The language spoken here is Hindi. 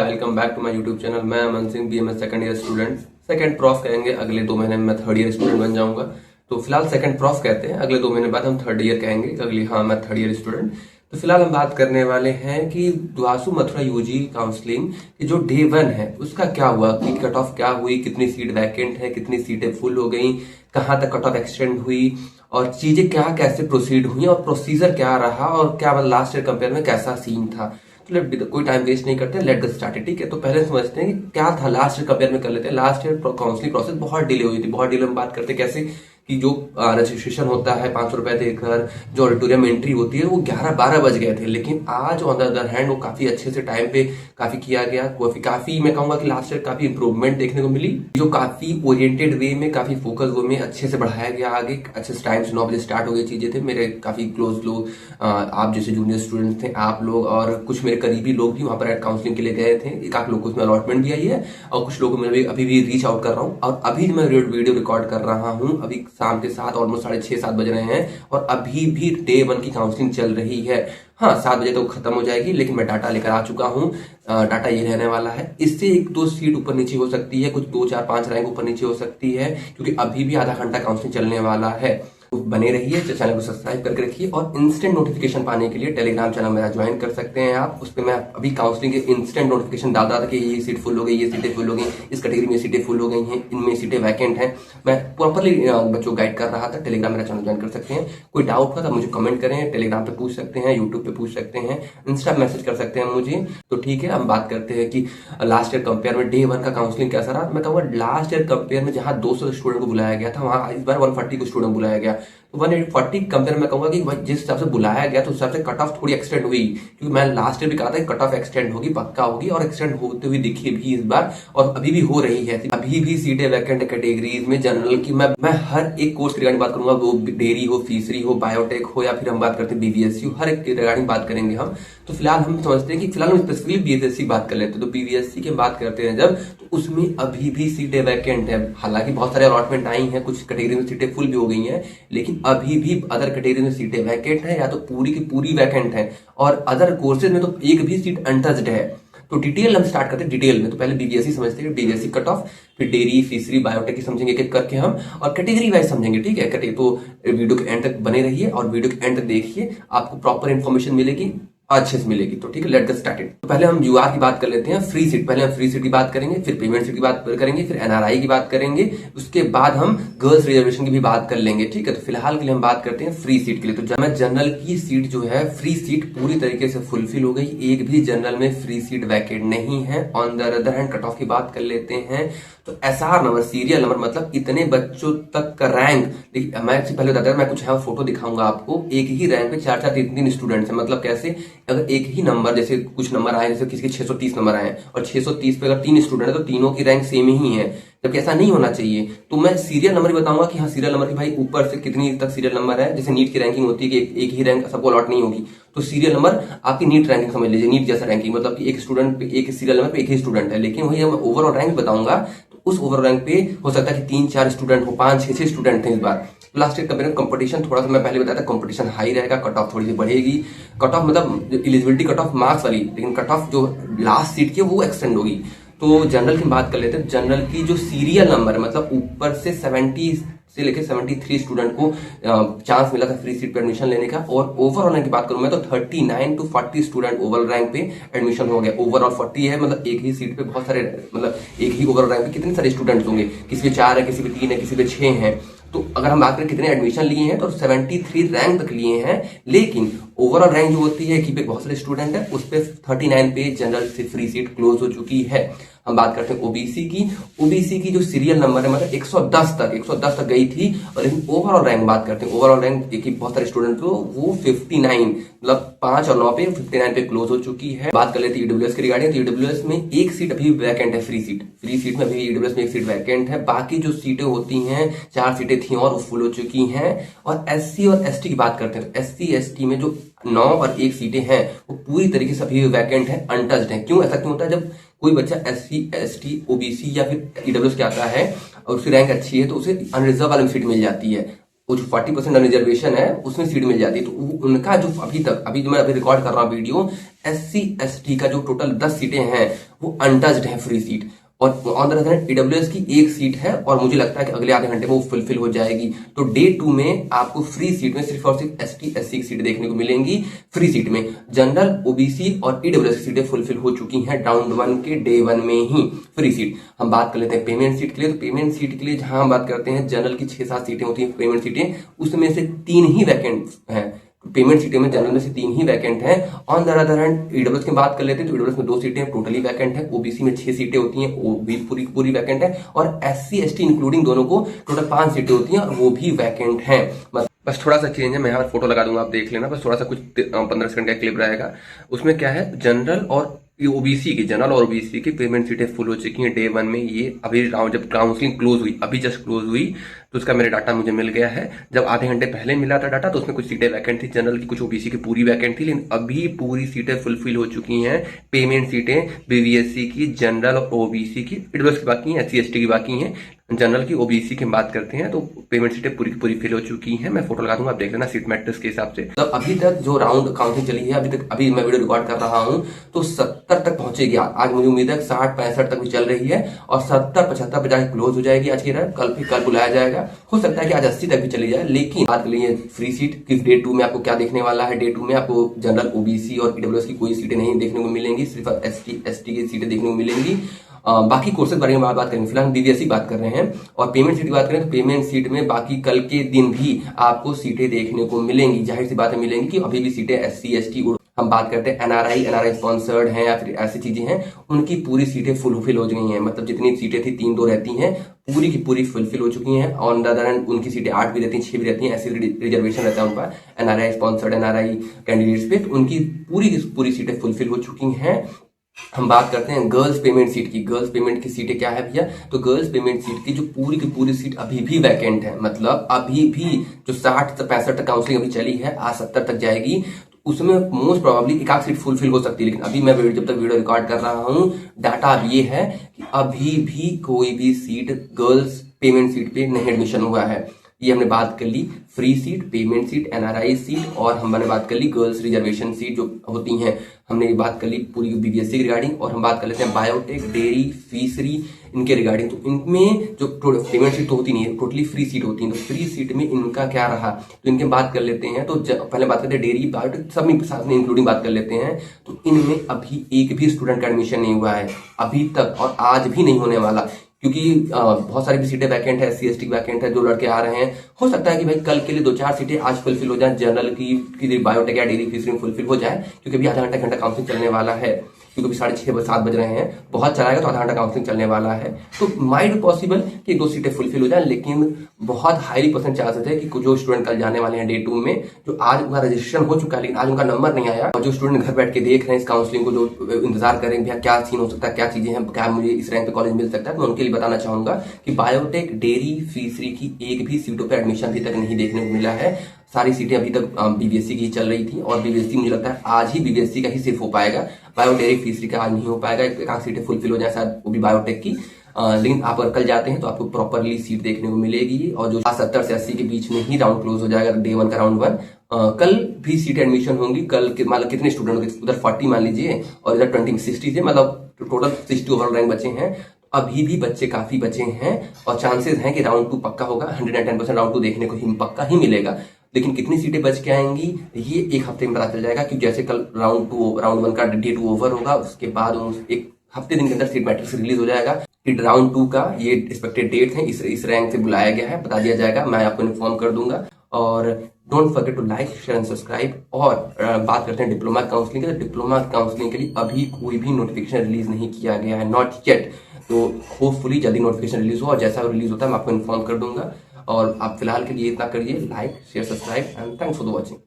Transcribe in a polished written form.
Welcome back to my YouTube channel. मैं Aman Singh, BMS second year student. Second prof कहेंगे, अगले 2 महीने में मैं थर्ड ईयर स्टूडेंट बन जाऊंगा। तो फिलहाल सेकंड प्रॉफ कहते हैं, अगले 2 महीने बाद हम थर्ड ईयर कहेंगे। मैं थर्ड ईयर स्टूडेंट। तो फिलहाल हम बात करने वाले हैं कि द्वासु मथुरा यूजी काउंसलिंग की जो डे 1 है उसका क्या हुआ, कि कट ऑफ क्या हुई, कितनी सीट वैकेंट है, कितनी सीटें फुल हो गई, कहाँ तक कट ऑफ एक्सटेंड हुई और चीजें क्या कैसे प्रोसीड हुई और प्रोसीजर क्या रहा और क्या लास्ट ईयर कंपेयर में कैसा सीन था। तो कोई टाइम वेस्ट नहीं करते, लेट गेट स्टार्टेड। ठीक है, तो पहले समझते हैं कि क्या था लास्ट ईयर कंपेयर में कर लेते हैं। लास्ट ईयर काउंसलिंग प्रोसेस बहुत डिले हुई थी, बहुत डिले में बात करते कैसे कि जो रजिस्ट्रेशन होता है 500 रुपए देकर, जो ऑडिटोरियम एंट्री होती है वो 11-12 बज गए थे। लेकिन आज ऑन द अदर हैंड वो काफी अच्छे से टाइम पे काफी किया गया। काफी मैं कहूंगा कि लास्ट ईयर काफी इंप्रूवमेंट देखने को मिली, जो काफी ओरिएंटेड वे में, काफी फोकस वे में अच्छे से बढ़ाया गया। आगे अच्छे से टाइम से 9 बजे स्टार्ट हो गई चीजें थे। मेरे काफी क्लोज लोग, आप जैसे जूनियर स्टूडेंट्स थे, आप लोग और कुछ मेरे करीबी लोग भी वहां पर काउंसलिंग के लिए गए थे। एक आध लोग को उसमें अलॉटमेंट भी आई है और कुछ लोगों में अभी भी रीच आउट कर रहा हूँ। और अभी मैं वीडियो रिकॉर्ड कर रहा हूँ, अभी शाम के 7 ऑलमोस्ट 6:30-7 बज रहे हैं और अभी भी डे 1 की काउंसलिंग चल रही है। हाँ, 7 बजे तो खत्म हो जाएगी, लेकिन मैं डाटा लेकर आ चुका हूँ। डाटा ये रहने वाला है, इससे 1-2 सीट ऊपर नीचे हो सकती है, कुछ 2-4-5 रैंक ऊपर नीचे हो सकती है, क्योंकि अभी भी आधा घंटा काउंसलिंग चलने वाला है। तो बने रहिए, चैनल को सब्सक्राइब करके रखिए और इंस्टेंट नोटिफिकेशन पाने के लिए टेलीग्राम चैनल मेरा ज्वाइन कर सकते हैं आप। उस पर मैं अभी काउंसलिंग के इंस्टेंट नोटिफिकेशन डालता था कि ये सीट फुल हो गई, ये सीटें फुल हो गई, इस कैटेगरी में सीटें फुल हो गई हैं, इनमें सीटें वैकेंट हैं। मैं प्रॉपरली बच्चों को गाइड कर रहा था। टेलीग्राम मेरा चैनल ज्वाइन कर सकते हैं। कोई डाउट हो तो मुझे कमेंट करें, टेलीग्राम पे पूछ सकते हैं, यूट्यूब पे पूछ सकते हैं, इंस्टा मैसेज कर सकते हैं मुझे। तो ठीक है, हम बात करते हैं कि लास्ट ईयर कंपेयर में डे 1 का काउंसलिंग कैसा रहा। मैं कहूँगा लास्ट ईयर कंपेयर में जहां 200 स्टूडेंट को बुलाया गया था, वहां इस बार 140 को स्टूडेंट बुलाया गया। तो 140 कंपेयर में कहूंगा कि जिस हिसाब से बुलाया गया तो उस हिसाब से कट ऑफ थोड़ी एक्सटेंड हुई, क्योंकि मैं लास्ट ईयर भी कहा था कि कट ऑफ एक्सटेंड होगी, पक्का होगी, और एक्सटेंड होते हुए दिखी भी इस बार, और अभी भी हो रही है। अभी भी सीटें वैकेंट कैटेगरीज में जनरल की मैं हर एक कोर्स की रिगार्डिंग बात करूंगा, वो डेयरी हो, फिशरी हो, बायोटेक हो, या फिर हम बात करते हैं बीवीएससी, हर एक की रिगार्डिंग बात करेंगे हम। तो फिलहाल हम समझते हैं कि फिलहाल हम स्पेसिफिकली बीवीएससी की बात कर लेते हैं। तो बीवीएससी की बात करते हैं जब, तो उसमें अभी भी सीटें वैकेंट है। हालांकि बहुत सारे अलॉटमेंट आई हैं, कुछ कैटेगरी में सीटें फुल भी हो गई हैं, लेकिन अभी भी अदर कैटेगरी में सीटें वैकेंट है, या तो पूरी की पूरी वैकेंट है, और अदर कोर्सेज में तो एक भी सीट अनटच्ड है। तो डिटेल हम स्टार्ट करते हैं। डिटेल में तो पहले बीवीएससी समझते हैं, बीवीएससी कट ऑफ, फिर डेयरी, फिशरी, बायोटेक की समझेंगे एक एक करके हम, और कैटेगरी वाइज समझेंगे। ठीक है, तो वीडियो के एंड तक बने रहिए और वीडियो के एंड तक देखिए, आपको प्रॉपर इन्फॉर्मेशन मिलेगी, अच्छे से मिलेगी। तो ठीक है, लेट गेट स्टार्टेड। तो पहले हम यूआर की बात कर लेते हैं, फ्री सीट। पहले हम फ्री सीट की बात करेंगे, फिर पेमेंट सीट की बात करेंगे, फिर एनआरआई की बात करेंगे, उसके बाद हम गर्ल्स रिजर्वेशन की भी बात कर लेंगे। ठीक है, तो फिलहाल के लिए हम बात करते हैं फ्री सीट के लिए। तो जनरल की सीट जो है, फ्री सीट पूरी तरीके से फुलफिल हो गई, एक भी जनरल में फ्री सीट वैकेंट नहीं है। On the other hand cut off की बात कर लेते हैं, तो एसआर नंबर, सीरियल नंबर, मतलब इतने बच्चों तक का रैंक। मैं पहले बताता हूं, मैं कुछ है फोटो दिखाऊंगा आपको। एक ही रैंक पे 4-4, 3-3 स्टूडेंट्स हैं। मतलब कैसे, अगर एक ही नंबर, जैसे कुछ नंबर आए, जैसे किसी के 630 नंबर आए और 630 पे अगर 3 स्टूडेंट है तो तीनों की रैंक सेम ही है, जबकि ऐसा नहीं होना चाहिए। तो मैं सीरियल नंबर ही बताऊंगा कि हाँ, सीरियल नंबर की भाई ऊपर से कितनी तक सीरियल नंबर है। जैसे नीट की रैंकिंग होती है कि एक ही रैंक सबको अलॉट नहीं होगी, तो सीरियल नंबर आपकी नीट रैंकिंग समझ लीजिए, नीट जैसा रैंकिंग, मतलब कि एक स्टूडेंट पे एक सीरियल नंबर पे एक ही स्टूडेंट है। लेकिन वही मैं ओवरऑल रैंक बताऊंगा, तो उस ओवरऑल रैंक पे हो सकता है कि 3-4 स्टूडेंट हो, 5-6 स्टूडेंट थे इस बार। लास्ट ईयर कंपेयर में कंपटीशन थोड़ा सा, मैं पहले बताया था, कंपटीशन हाई रहेगा, कट ऑफ थोड़ी सी बढ़ेगी। कट ऑफ मतलब एलिजिबिलिटी कट ऑफ मार्क्स वाली, लेकिन कट ऑफ जो लास्ट सीट की वो एक्सटेंड होगी। तो जनरल की बात कर लेते हैं। जनरल की जो सीरियल नंबर है, मतलब ऊपर से 70 से लेकर 73 स्टूडेंट को चांस मिला था फ्री सीट पे एडमिशन लेने का। और ओवरऑल रैंक की बात करूं मैं, तो 39 to 40 स्टूडेंट ओवरऑल रैंक पे एडमिशन हो गया। ओवरऑल 40 है, मतलब एक ही सीट पे बहुत सारे, मतलब एक ही ओवरऑल रैंक पे कितने सारे स्टूडेंट्स होंगे, किसी पे 4 है, किसी पे 3 है, किसी पे 6 है। तो अगर हम बात करें कितने एडमिशन लिए हैं, तो 73 रैंक तक लिए हैं, लेकिन ओवरऑल रैंक जो होती है कि पे बहुत सारे स्टूडेंट है, उस पे 39 पे जनरल से फ्री सीट क्लोज हो चुकी है। हम बात करते हैं ओबीसी की। ओबीसी की जो सीरियल नंबर है, मतलब 110 तक गई थी, और लेकिन ओवरऑल रैंक बात करते हैं, ओवरऑल रैंक एक ही बहुत सारे स्टूडेंट को, वो 59, मतलब 5 और 9 पे 59 पे क्लोज हो चुकी है। बात कर लेते हैं ईडब्ल्यूएस की रिगार्डिंग। तो ईडब्ल्यूएस में एक सीट अभी वैकेंट है, फ्री सीट में अभी ईडब्ल्यूएस में एक सीट वैकेंट है। बाकी जो सीटें होती हैं, 4 सीटें थी और वो फुल हो चुकी हैं। और एससी और एसटी की बात करते हैं, तो एससी एसटी में जो 9 और 1 सीटें हैं, वो पूरी तरीके से अभी वैकेंट है, अनटच्ड है। क्यों ऐसा क्यों होता है? जब कोई बच्चा एससी एसटी ओबीसी या फिर ईडब्ल्यूएस के आता है और उसकी रैंक अच्छी है, तो उसे अनरिजर्व वाली सीट मिल जाती है। वो जो 40% रिजर्वेशन है उसमें सीट मिल जाती है। तो उनका जो अभी जो मैं अभी रिकॉर्ड कर रहा हूँ वीडियो, SC ST का जो टोटल 10 सीटें हैं वो अनटच्ड है, फ्री सीट। और on the other hand EWS की एक सीट है और मुझे लगता है कि अगले आधे घंटे में वो फुलफिल हो जाएगी। तो डे 2 में आपको फ्री सीट में सिर्फ और सिर्फ ST SC की सीट देखने को मिलेंगी। फ्री सीट में जनरल, OBC और ईडब्ल्यूएस की सीटें फुलफिल हो चुकी हैं राउंड 1 के डे 1 में ही। फ्री सीट हम बात कर लेते हैं पेमेंट सीट के लिए। तो पेमेंट सीट के लिए जहां हम बात करते हैं, जनरल की 6-7 सीटें होती हैं पेमेंट सीटें, उसमें से 3 ही वैकेंट हैं। पेमेंट सीटें में जनरल में से 3 ही वैकेंट हैं। On the other hand EWS की बात कर लेते हैं तो ईडब्ल्यूएस में 2 सीटें टोटली वैकेंट है। OBC में 6 सीटें होती हैं, वो भी पूरी वैकेंट है। और SC ST इंक्लूडिंग दोनों को टोटल 5 सीटें होती हैं और वो भी वैकेंट हैं। बस थोड़ा सा चेंज है, मैं यहाँ फोटो लगा दूंगा, आप देख लेना। बस थोड़ा सा कुछ 15 सेकंड का क्लिप रहेगा। उसमें क्या है, जनरल और OBC की पेमेंट सीटें फुल हो चुकी हैं डे 1 में। ये अभी राउंड जब काउंसलिंग क्लोज हुई, अभी जस्ट क्लोज हुई, तो उसका मेरे डाटा मुझे मिल गया है। जब आधे घंटे पहले मिला था डाटा तो उसमें कुछ सीटें वैकेंट थी जनरल की, कुछ OBC की पूरी वैकेंट थी, लेकिन अभी पूरी सीटें फुलफिल हो चुकी हैं। पेमेंट सीटें BVSC की, जनरल और OBC की, ईडब्ल्यूएस की बाकी हैं, SC ST की बाकी हैं। जनरल की, OBC की बात करते हैं तो पेमेंट सीटें पूरी की पूरी फिल हो चुकी हैं। मैं फोटो लगा दूंगा, आप देख लेना सीट मैट्रिक्स के हिसाब से। तो अभी तक जो राउंड काउंटिंग चली है, अभी मैं वीडियो रिकॉर्ड कर रहा हूं तो 70 तक पहुंचेगी। आज मुझे उम्मीद है 60-65 तक भी चल रही है और 70-75 पे जाके क्लोज हो जाएगी आज की रात। कल बुलाया जाएगा, हो सकता है कि आज 80 तक भी चली जाए। लेकिन बात करिए फ्री सीट की, डे 2 में आपको क्या देखने वाला है। डे 2 में आपको जनरल, OBC और ईडब्ल्यूएस की कोई सीटें नहीं देखने को मिलेंगी, सिर्फ ST ST की सीटें देखने को मिलेंगी। बाकी कोर्सेज बारे में बात करेंगे, फिलहाल BVSC की बात कर रहे हैं। और पेमेंट सीट की बात करें तो पेमेंट सीट में बाकी कल के दिन भी आपको सीटें देखने को मिलेंगी, जाहिर सी बात है मिलेंगी कि अभी भी सीटें SC ST, हम बात करते हैं NRI स्पॉन्सर्ड हैं या फिर ऐसी चीजें हैं, उनकी पूरी सीटें फुलफिल हो गई हैं। मतलब जितनी सीटें थी 3-2 रहती हैं, पूरी की पूरी फुलफिल हो चुकी हैं। ऑन द अदर हैंड उनकी सीटें 8 भी रहती हैं, 6 भी रहती हैं, ऐसी रिजर्वेशन रहता है उनका NRI स्पॉन्सर्ड NRI कैंडिडेट्स पे, तो उनकी पूरी की पूरी सीटें फुलफिल हो चुकी हैं। हम बात करते हैं गर्ल्स पेमेंट सीट की। गर्ल्स पेमेंट की सीटें क्या है भैया, तो गर्ल्स पेमेंट सीट की जो पूरी की पूरी सीट अभी भी वैकेंट है। मतलब अभी भी जो 60 से 65 तक काउंसलिंग अभी चली है, आज 70 तक जाएगी, तो उसमें मोस्ट प्रोबेबली एक आध सीट फुलफिल हो सकती है। लेकिन अभी मैं जब तक वीडियो रिकॉर्ड कर रहा हूं, डाटा अब ये है कि अभी भी कोई भी सीट गर्ल्स पेमेंट सीट पे नहीं एडमिशन हुआ है। ये हमने बात कर ली free seat, payment seat, NRI seat, और हमने बात कर ली गर्ल्स रिजर्वेशन सीट जो होती हैं। हमने ये बात कर ली पूरी BVSC की रिगार्डिंग। और हम बात कर लेते हैं बायोटेक, डेयरी, फिशरी, इनके रिगार्डिंग। तो इनमें जो पेमेंट सीट तो होती नहीं है, टोटली फ्री सीट होती है। तो फ्री सीट में इनका क्या रहा, तो इनके बात कर लेते हैं। तो पहले बात करते हैं डेयरी, बायोटेक, सब में साथ में इंक्लूडिंग बात कर लेते हैं। तो इनमें अभी एक भी स्टूडेंट का एडमिशन नहीं हुआ है अभी तक, और आज भी नहीं होने वाला, क्योंकि बहुत सारी भी सीटें वैकेंट है, SC ST वैकेंट है, जो लड़के आ रहे हैं। हो सकता है कि भाई कल के लिए 2-4 सीटें आज फुलफिल हो जाए, जनरल की बायोटेक या डेयरी फिशरी में फुलफिल हो जाए, क्योंकि अभी आधा घंटा काउंसलिंग चलने वाला है। क्योंकि अभी 6:30-7 बज रहे हैं, बहुत चलाएगा तो आधा घंटा काउंसलिंग चलने वाला है। तो माइट बी पॉसिबल कि 2 सीटें फुलफिल हो जाए, लेकिन बहुत हाईली % चांसेस है कि जो स्टूडेंट कल जाने वाले हैं डे 2 में, जो आज उनका रजिस्ट्रेशन हो चुका है लेकिन आज उनका नंबर नहीं आया, और जो स्टूडेंट घर बैठ के देख रहे हैं इस काउंसलिंग को, जो इंतजार करेंगे भैया क्या सीन हो सकता है, क्या चीजें हैं, क्या मुझे इस रैंक पे कॉलेज मिल सकता है, मैं उनके लिए बताना चाहूंगा कि बायोटेक, डेयरी, फिशरी की एक भी सीटों पर एडमिशन अभी तक नहीं देखने को मिला है। सारी सीटें अभी तक BVSC की चल रही थी, और BVSC मुझे लगता है आज ही BVSC का ही सिर्फ हो पाएगा, बायोटेक फिशरी का आज नहीं हो पाएगा। एक सीटें फुलफिल हो जाए शायद, वो भी बायोटेक की। लेकिन आप अगर कल जाते हैं तो आपको प्रॉपरली सीट देखने को मिलेगी। और जो 70 से 80 के बीच में ही राउंड क्लोज हो जाएगा, डे 1 का राउंड 1। कल भी सीट एडमिशन होंगी। कल मतलब कितने स्टूडेंट होंगे, उधर 40 मान लीजिए और इधर 60 से, मतलब टोटल 60 ओवरऑल रैंक बचे हैं। अभी भी बच्चे काफी बचे हैं और चांसेस हैं कि राउंड 2 पक्का होगा। 110% राउंड 2 देखने को ही पक्का ही मिलेगा। लेकिन कितनी सीटें बच के आएंगी ये एक हफ्ते में पता चल जाएगा, क्योंकि जैसे कल राउंड 1 का डे 2 ओवर होगा, उसके बाद एक हफ्ते दिन के अंदर सीट मैट्रिक्स रिलीज हो जाएगा। राउंड 2 का ये एक्सपेक्टेड डेट है, इस रैंक से बुलाया गया है, बता दिया जाएगा, मैं आपको इन्फॉर्म कर दूंगा। और don't forget to like, share and subscribe. और बात करते हैं डिप्लोमा काउंसलिंग के। डिप्लोमा काउंसलिंग के लिए अभी कोई भी नोटिफिकेशन रिलीज नहीं किया गया है, नॉट येट। तो होपफुली जल्दी नोटिफिकेशन रिलीज हो, और जैसा रिलीज होता है मैं आपको इन्फॉर्म कर दूंगा। और आप फिलहाल के लिए इतना करिए, like, share, subscribe, and thanks for the watching.